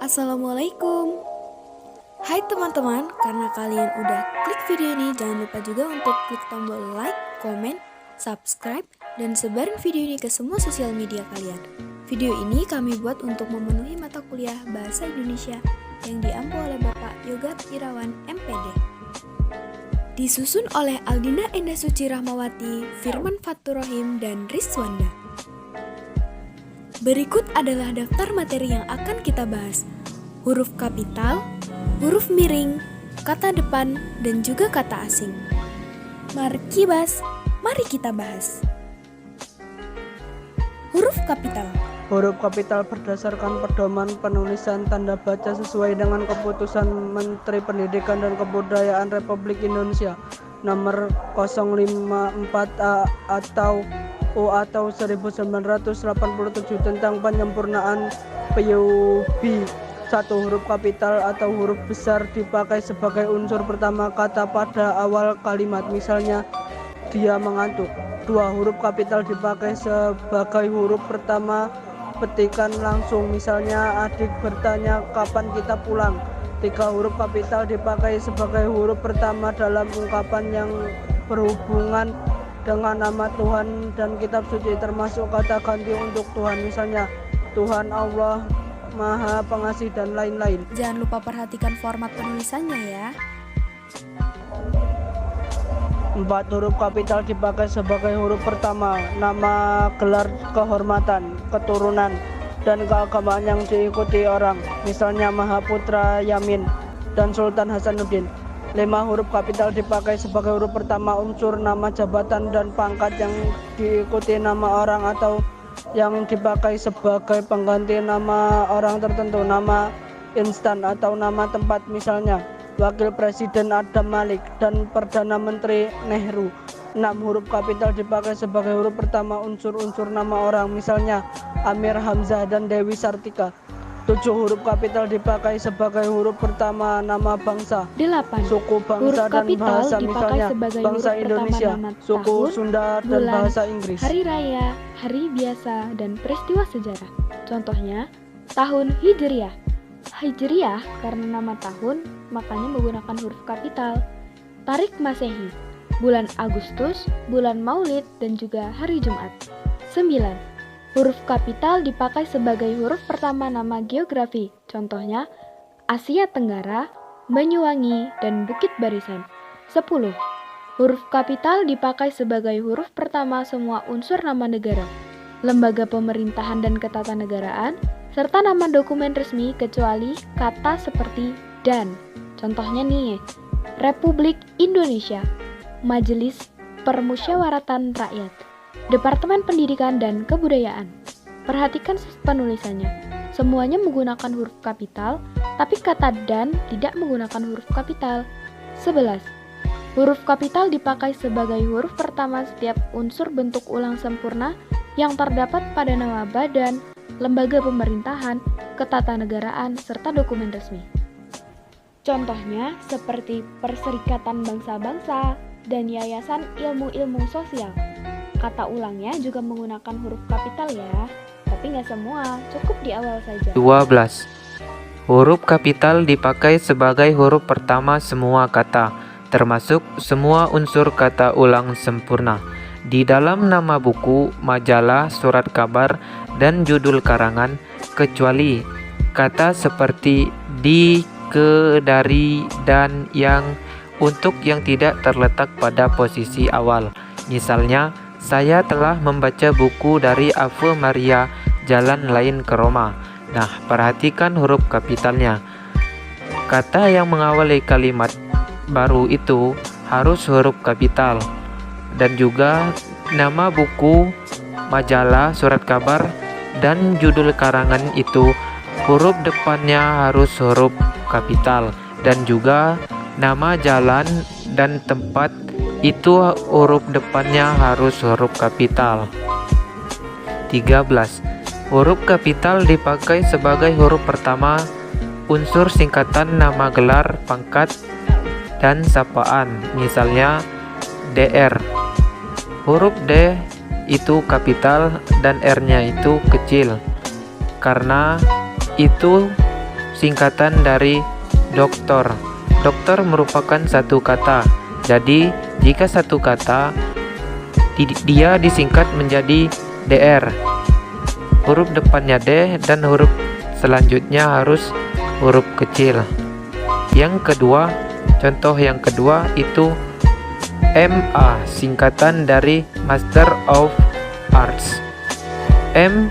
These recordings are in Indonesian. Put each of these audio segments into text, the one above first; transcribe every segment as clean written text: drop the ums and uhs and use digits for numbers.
Assalamualaikum. Hai teman-teman, karena kalian udah klik video ini, jangan lupa juga untuk klik tombol like, komen, subscribe, dan sebarin video ini ke semua sosial media kalian. Video ini kami buat untuk memenuhi mata kuliah Bahasa Indonesia yang diampu oleh Bapak Yoga Irawan, MPD. Disusun oleh Aldina Endah Suci Rahmawati, Firman Fatur Rohim, dan Rizwanda. Berikut adalah daftar materi yang akan kita bahas. Huruf kapital, huruf miring, kata depan, dan juga kata asing. Mari kita bahas. Huruf kapital. Huruf kapital berdasarkan pedoman penulisan tanda baca sesuai dengan keputusan Menteri Pendidikan dan Kebudayaan Republik Indonesia nomor 054A atau 1987 tentang penyempurnaan PUB. 1. Huruf kapital atau huruf besar dipakai sebagai unsur pertama kata pada awal kalimat, misalnya dia mengantuk. 2. Huruf kapital dipakai sebagai huruf pertama petikan langsung, misalnya adik bertanya kapan kita pulang. 3. Huruf kapital dipakai sebagai huruf pertama dalam ungkapan yang berhubungan dengan nama Tuhan dan kitab suci, termasuk kata ganti untuk Tuhan, misalnya Tuhan Allah Maha Pengasih dan lain-lain. Jangan lupa perhatikan format penulisannya ya. 4. Huruf kapital dipakai sebagai huruf pertama nama, gelar kehormatan, keturunan, dan keagamaan yang diikuti orang, misalnya Mahaputra Yamin dan Sultan Hasanuddin. 5. Huruf kapital dipakai sebagai huruf pertama unsur nama, jabatan, dan pangkat yang diikuti nama orang atau yang dipakai sebagai pengganti nama orang tertentu, nama instan atau nama tempat, misalnya Wakil Presiden Adam Malik dan Perdana Menteri Nehru. 6. Huruf kapital dipakai sebagai huruf pertama unsur-unsur nama orang, misalnya Amir Hamzah dan Dewi Sartika. 7. Huruf kapital dipakai sebagai huruf pertama nama bangsa, 8. suku, bangsa, dan bahasa, misalnya bangsa Indonesia, suku Sunda, dan bahasa Inggris. Hari raya, hari biasa, dan peristiwa sejarah. Contohnya, tahun Hijriah. Hijriah karena nama tahun, makanya menggunakan huruf kapital. Tarik Masehi, bulan Agustus, bulan Maulid, dan juga hari Jumat. 9. Huruf kapital dipakai sebagai huruf pertama nama geografi. Contohnya, Asia Tenggara, Banyuwangi, dan Bukit Barisan. 10. Huruf kapital dipakai sebagai huruf pertama semua unsur nama negara, lembaga pemerintahan dan ketatanegaraan, serta nama dokumen resmi kecuali kata seperti dan. Contohnya nih, Republik Indonesia, Majelis Permusyawaratan Rakyat, Departemen Pendidikan dan Kebudayaan. Perhatikan penulisannya. Semuanya menggunakan huruf kapital, tapi kata dan tidak menggunakan huruf kapital. 11. Huruf kapital dipakai sebagai huruf pertama setiap unsur bentuk ulang sempurna yang terdapat pada nama badan, lembaga pemerintahan, ketatanegaraan, serta dokumen resmi. Contohnya seperti Perserikatan Bangsa-Bangsa dan Yayasan Ilmu-Ilmu Sosial. Kata ulangnya juga menggunakan huruf kapital ya, tapi nggak semua, cukup di awal saja. 12. Huruf kapital dipakai sebagai huruf pertama semua kata, termasuk semua unsur kata ulang sempurna. Di dalam nama buku, majalah, surat kabar, dan judul karangan, kecuali kata seperti di, ke, dari, dan yang untuk yang tidak terletak pada posisi awal. Misalnya, saya telah membaca buku dari Ave Maria, Jalan Lain ke Roma. Nah, perhatikan huruf kapitalnya. Kata yang mengawali kalimat baru itu harus huruf kapital. Dan juga nama buku, majalah, surat kabar, dan judul karangan itu huruf depannya harus huruf kapital. Dan juga nama jalan dan tempat itu huruf depannya harus huruf kapital. 13. Huruf kapital dipakai sebagai huruf pertama unsur singkatan nama, gelar, pangkat, dan sapaan, misalnya DR. Huruf D itu kapital dan R-nya itu kecil, karena itu singkatan dari doktor. Doktor merupakan satu kata. Jadi, jika satu kata, dia disingkat menjadi DR. Huruf depannya D dan huruf selanjutnya harus huruf kecil. Contoh yang kedua itu MA, singkatan dari Master of Arts. M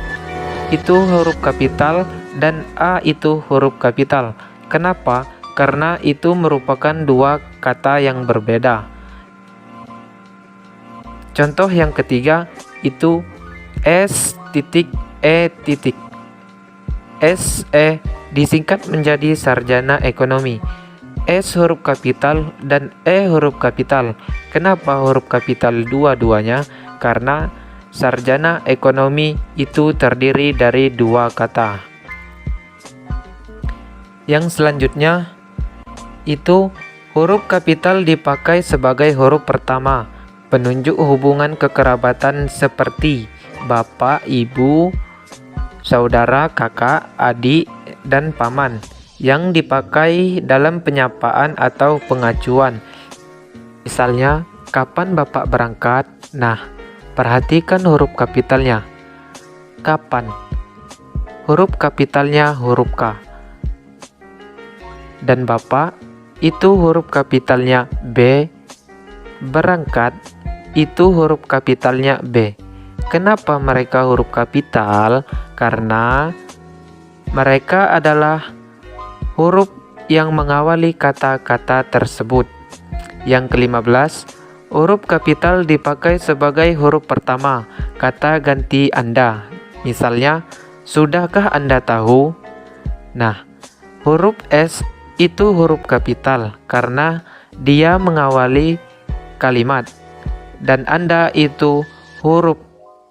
itu huruf kapital dan A itu huruf kapital. Kenapa? Karena itu merupakan dua kata yang berbeda. Contoh yang ketiga itu S.E. SE disingkat menjadi sarjana ekonomi. S huruf kapital dan E huruf kapital. Kenapa huruf kapital dua-duanya? Karena sarjana ekonomi itu terdiri dari dua kata. Yang selanjutnya itu huruf kapital dipakai sebagai huruf pertama, penunjuk hubungan kekerabatan seperti bapak, ibu, saudara, kakak, adik, dan paman yang dipakai dalam penyapaan atau pengacuan. Misalnya, kapan bapak berangkat? Nah, perhatikan huruf kapitalnya. Kapan? Huruf kapitalnya huruf K. Dan bapak itu huruf kapitalnya B. Berangkat itu huruf kapitalnya B. Kenapa mereka huruf kapital? Karena mereka adalah huruf yang mengawali kata-kata tersebut. Yang ke-15, huruf kapital dipakai sebagai huruf pertama, kata ganti Anda. Misalnya, sudahkah Anda tahu? Nah, huruf S itu huruf kapital karena dia mengawali kalimat. Dan Anda itu huruf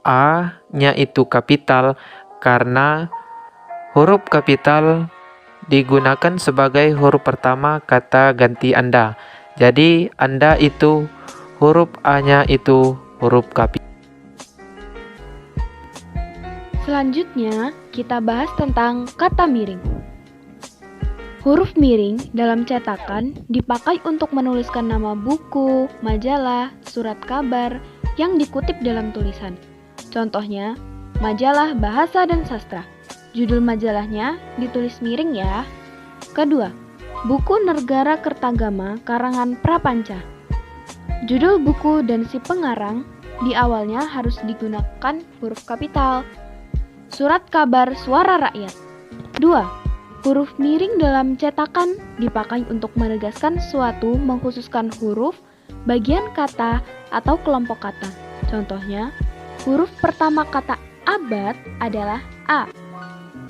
A-nya itu kapital karena huruf kapital digunakan sebagai huruf pertama kata ganti Anda. Jadi Anda itu huruf A-nya itu huruf kapital. Selanjutnya, kita bahas tentang kata miring. Huruf miring dalam cetakan dipakai untuk menuliskan nama buku, majalah, surat kabar yang dikutip dalam tulisan. Contohnya, majalah Bahasa dan Sastra. Judul majalahnya ditulis miring ya. Kedua, buku Nergara Kertagama karangan Prapanca. Judul buku dan si pengarang di awalnya harus digunakan huruf kapital. Surat kabar Suara Rakyat. 2. Huruf miring dalam cetakan dipakai untuk menegaskan suatu mengkhususkan huruf, bagian kata, atau kelompok kata. Contohnya, huruf pertama kata abad adalah A.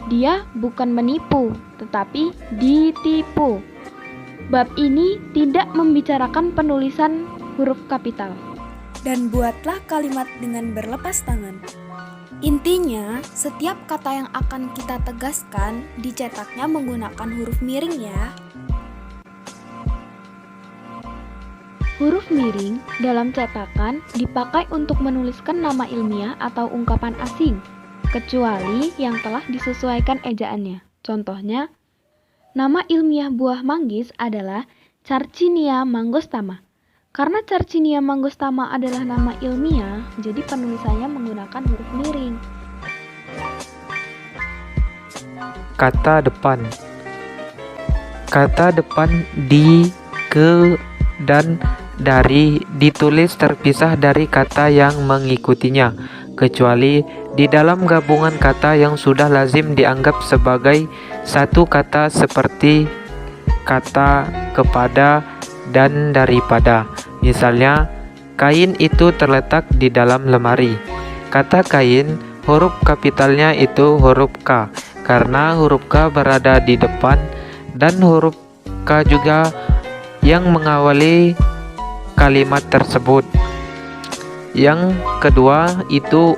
Dia bukan menipu, tetapi ditipu. Bab ini tidak membicarakan penulisan huruf kapital. Dan buatlah kalimat dengan berlepas tangan. Intinya, setiap kata yang akan kita tegaskan dicetaknya menggunakan huruf miring ya. Huruf miring dalam cetakan dipakai untuk menuliskan nama ilmiah atau ungkapan asing, kecuali yang telah disesuaikan ejaannya. Contohnya, nama ilmiah buah manggis adalah Carcinia mangostama. Karena Carcinia mangostama adalah nama ilmiah, jadi penulisannya menggunakan huruf miring. Kata depan. Kata depan di, ke, dan dari ditulis terpisah dari kata yang mengikutinya, kecuali di dalam gabungan kata yang sudah lazim dianggap sebagai satu kata seperti kata kepada dan daripada. Misalnya, kain itu terletak di dalam lemari. Kata kain, huruf kapitalnya itu huruf K, karena huruf K berada di depan dan huruf K juga yang mengawali kalimat tersebut. Yang kedua itu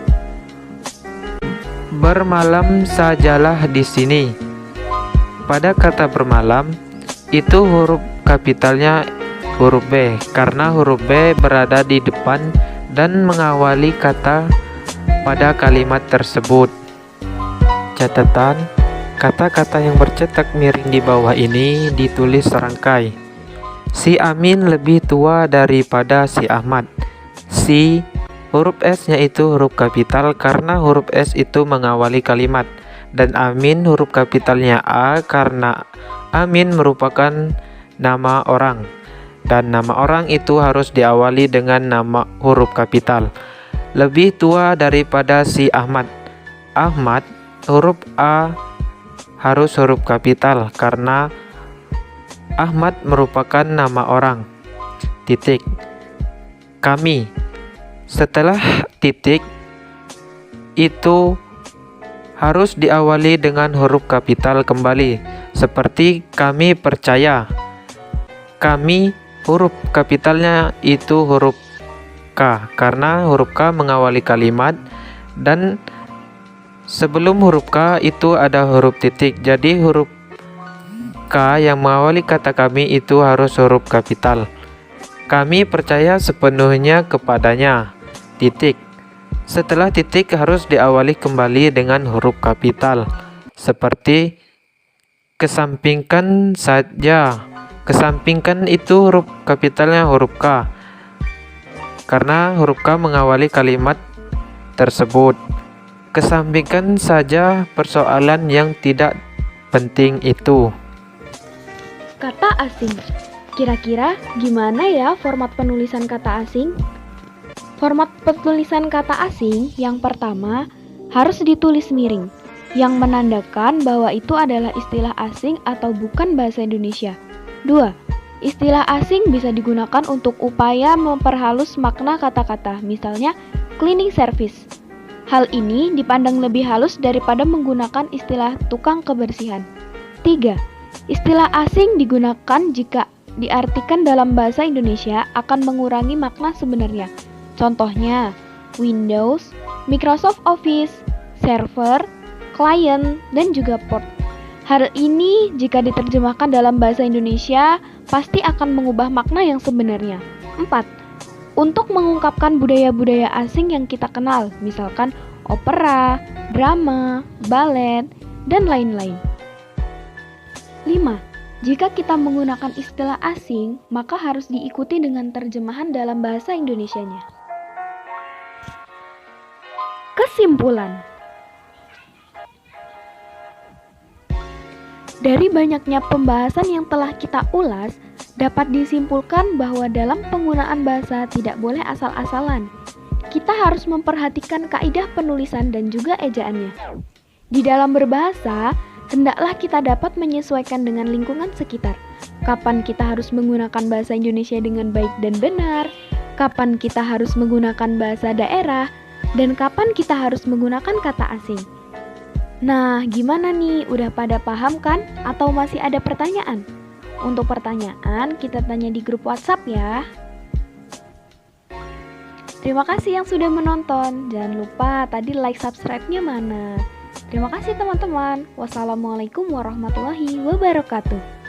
bermalam sajalah di sini. Pada kata bermalam itu huruf kapitalnya huruf B karena huruf B berada di depan dan mengawali kata pada kalimat tersebut. Catatan, Kata-kata yang bercetak miring di bawah ini ditulis serangkai. Si Amin lebih tua daripada si Ahmad. Si huruf S-nya itu huruf kapital karena huruf S itu mengawali kalimat, dan Amin huruf kapitalnya A karena Amin merupakan nama orang, dan nama orang itu harus diawali dengan nama huruf kapital. Lebih tua daripada si Ahmad. Ahmad huruf A harus huruf kapital karena Ahmad merupakan nama orang. Titik. Kami. Setelah titik itu harus diawali dengan huruf kapital kembali, seperti kami percaya. Kami huruf kapitalnya itu huruf K karena huruf K mengawali kalimat, dan sebelum huruf K itu ada huruf titik. Jadi huruf K yang mengawali kata kami itu harus huruf kapital. Kami percaya sepenuhnya kepadanya. Titik. Setelah titik harus diawali kembali dengan huruf kapital, seperti kesampingkan saja. Kesampingkan itu huruf kapitalnya huruf K karena huruf K mengawali kalimat tersebut. Kesampingkan saja persoalan yang tidak penting itu. Kata asing. Kira-kira gimana ya format penulisan kata asing? Format penulisan kata asing yang pertama harus ditulis miring, yang menandakan bahwa itu adalah istilah asing atau bukan bahasa Indonesia. 2. Istilah asing bisa digunakan untuk upaya memperhalus makna kata-kata, misalnya cleaning service. Hal ini dipandang lebih halus daripada menggunakan istilah tukang kebersihan. 3. Istilah asing digunakan jika diartikan dalam bahasa Indonesia akan mengurangi makna sebenarnya. Contohnya, Windows, Microsoft Office, server, client, dan juga port. Hal ini jika diterjemahkan dalam bahasa Indonesia pasti akan mengubah makna yang sebenarnya. 4. Untuk mengungkapkan budaya-budaya asing yang kita kenal, misalkan opera, drama, balet, dan lain-lain. 5. Jika kita menggunakan istilah asing, maka harus diikuti dengan terjemahan dalam bahasa Indonesianya. Kesimpulan. Dari banyaknya pembahasan yang telah kita ulas, dapat disimpulkan bahwa dalam penggunaan bahasa tidak boleh asal-asalan. Kita harus memperhatikan kaidah penulisan dan juga ejaannya. Di dalam berbahasa, hendaklah kita dapat menyesuaikan dengan lingkungan sekitar. Kapan kita harus menggunakan bahasa Indonesia dengan baik dan benar, kapan kita harus menggunakan bahasa daerah, dan kapan kita harus menggunakan kata asing. Nah, gimana nih? Udah pada paham kan? Atau masih ada pertanyaan? Untuk pertanyaan, kita tanya di grup WhatsApp ya. Terima kasih yang sudah menonton. Jangan lupa tadi like subscribe-nya mana. Terima kasih teman-teman. Wassalamualaikum warahmatullahi wabarakatuh.